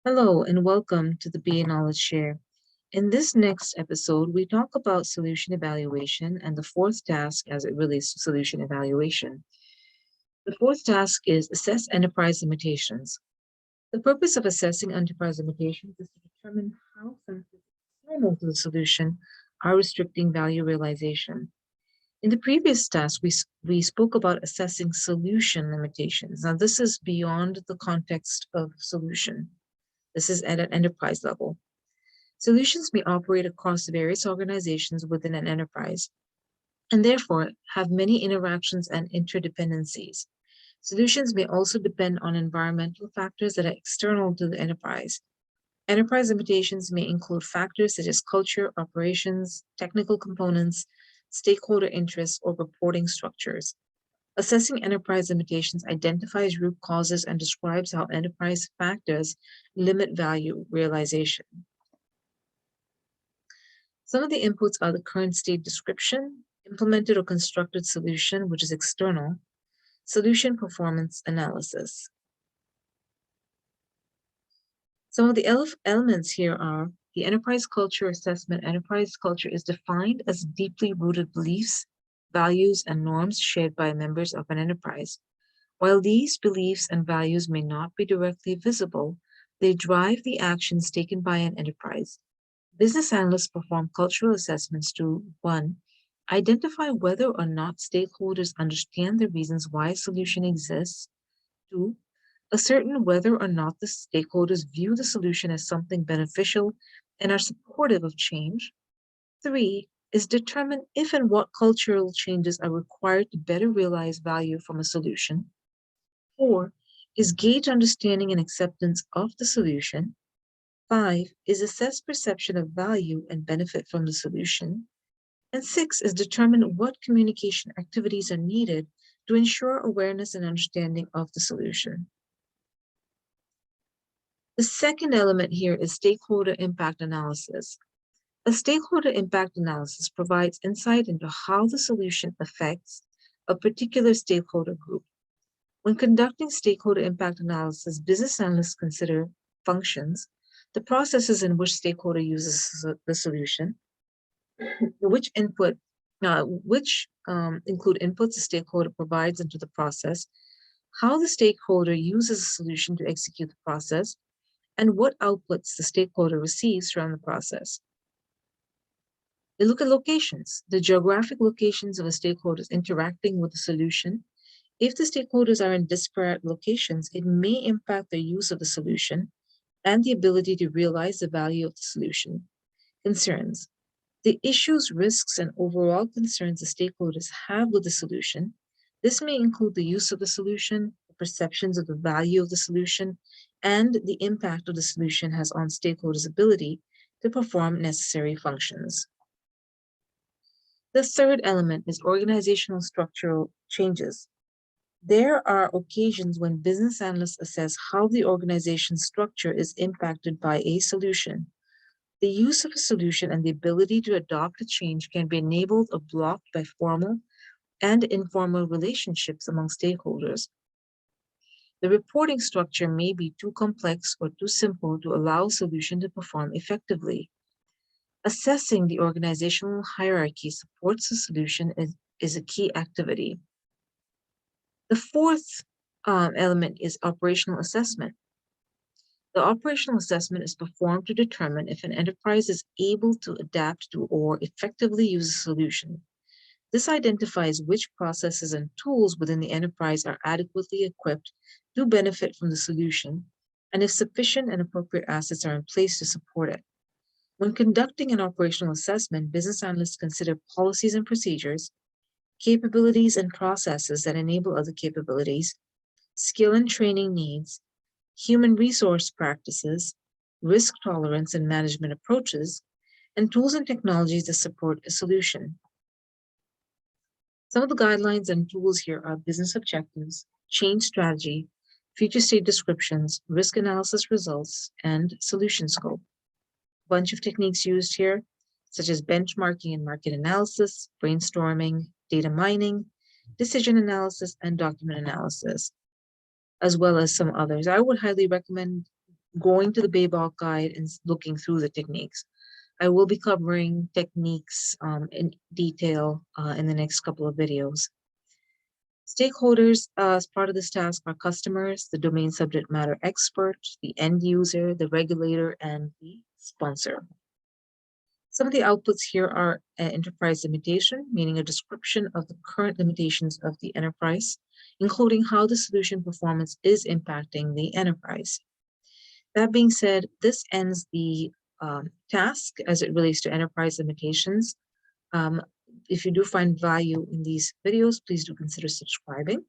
Hello and welcome to the BA Knowledge Share. In this next episode, we talk about solution evaluation and the fourth task as it relates to solution evaluation. The fourth task is assess enterprise limitations. The purpose of assessing enterprise limitations is to determine how factors external to the solution are restricting value realization. In the previous task, we spoke about assessing solution limitations. Now, this is beyond the context of solution. This is at an enterprise level. Solutions may operate across various organizations within an enterprise and therefore have many interactions and interdependencies. Solutions may also depend on environmental factors that are external to the enterprise. Enterprise limitations may include factors such as culture, operations, technical components, stakeholder interests, or reporting structures. Assessing enterprise limitations identifies root causes and describes how enterprise factors limit value realization. Some of the inputs are the current state description, implemented or constructed solution, which is external, solution performance analysis. Some of the elements here are the enterprise culture assessment. Enterprise culture is defined as deeply rooted beliefs, values, and norms shared by members of an enterprise. While these beliefs and values may not be directly visible, they drive the actions taken by an enterprise. Business analysts perform cultural assessments to 1. Identify whether or not stakeholders understand the reasons why a solution exists. 2. Ascertain whether or not the stakeholders view the solution as something beneficial and are supportive of change. 3. Is determine if and what cultural changes are required to better realize value from a solution. 4. Is gauge understanding and acceptance of the solution. 5 is assess perception of value and benefit from the solution. And 6 is determine what communication activities are needed to ensure awareness and understanding of the solution. The second element here is stakeholder impact analysis. A stakeholder impact analysis provides insight into how the solution affects a particular stakeholder group. When conducting stakeholder impact analysis, business analysts consider functions, the processes in which stakeholder uses the solution, which include inputs the stakeholder provides into the process, how the stakeholder uses the solution to execute the process, and what outputs the stakeholder receives from the process. They look at locations, the geographic locations of the stakeholders interacting with the solution. If the stakeholders are in disparate locations, it may impact their use of the solution and the ability to realize the value of the solution. Concerns. The issues, risks, and overall concerns the stakeholders have with the solution. This may include the use of the solution, the perceptions of the value of the solution, and the impact of the solution has on stakeholders' ability to perform necessary functions. The third element is organizational structural changes. There are occasions when business analysts assess how the organization's structure is impacted by a solution. The use of a solution and the ability to adopt a change can be enabled or blocked by formal and informal relationships among stakeholders. The reporting structure may be too complex or too simple to allow a solution to perform effectively. Assessing the organizational hierarchy supports the solution is a key activity. The fourth element is operational assessment. The operational assessment is performed to determine if an enterprise is able to adapt to or effectively use a solution. This identifies which processes and tools within the enterprise are adequately equipped to benefit from the solution, and if sufficient and appropriate assets are in place to support it. When conducting an operational assessment, business analysts consider policies and procedures, capabilities and processes that enable other capabilities, skill and training needs, human resource practices, risk tolerance and management approaches, and tools and technologies that support a solution. Some of the guidelines and tools here are business objectives, change strategy, future state descriptions, risk analysis results, and solution scope. A bunch of techniques used here, such as benchmarking and market analysis, brainstorming, data mining, decision analysis, and document analysis, as well as some others. I would highly recommend going to the BABOK guide and looking through the techniques. I will be covering techniques in detail in the next couple of videos. Stakeholders as part of this task are customers, the domain subject matter expert, the end user, the regulator, and the sponsor. Some of the outputs here are enterprise limitation, meaning a description of the current limitations of the enterprise, including how the solution performance is impacting the enterprise. That being said, this ends the task as it relates to enterprise limitations. If you do find value in these videos, please do consider subscribing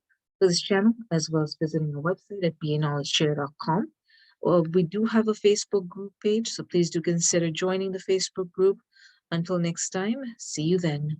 to this channel, as well as visiting our website at baknowledgeshare.com. We do have a Facebook group page, so please do consider joining the Facebook group. Until next time, see you then.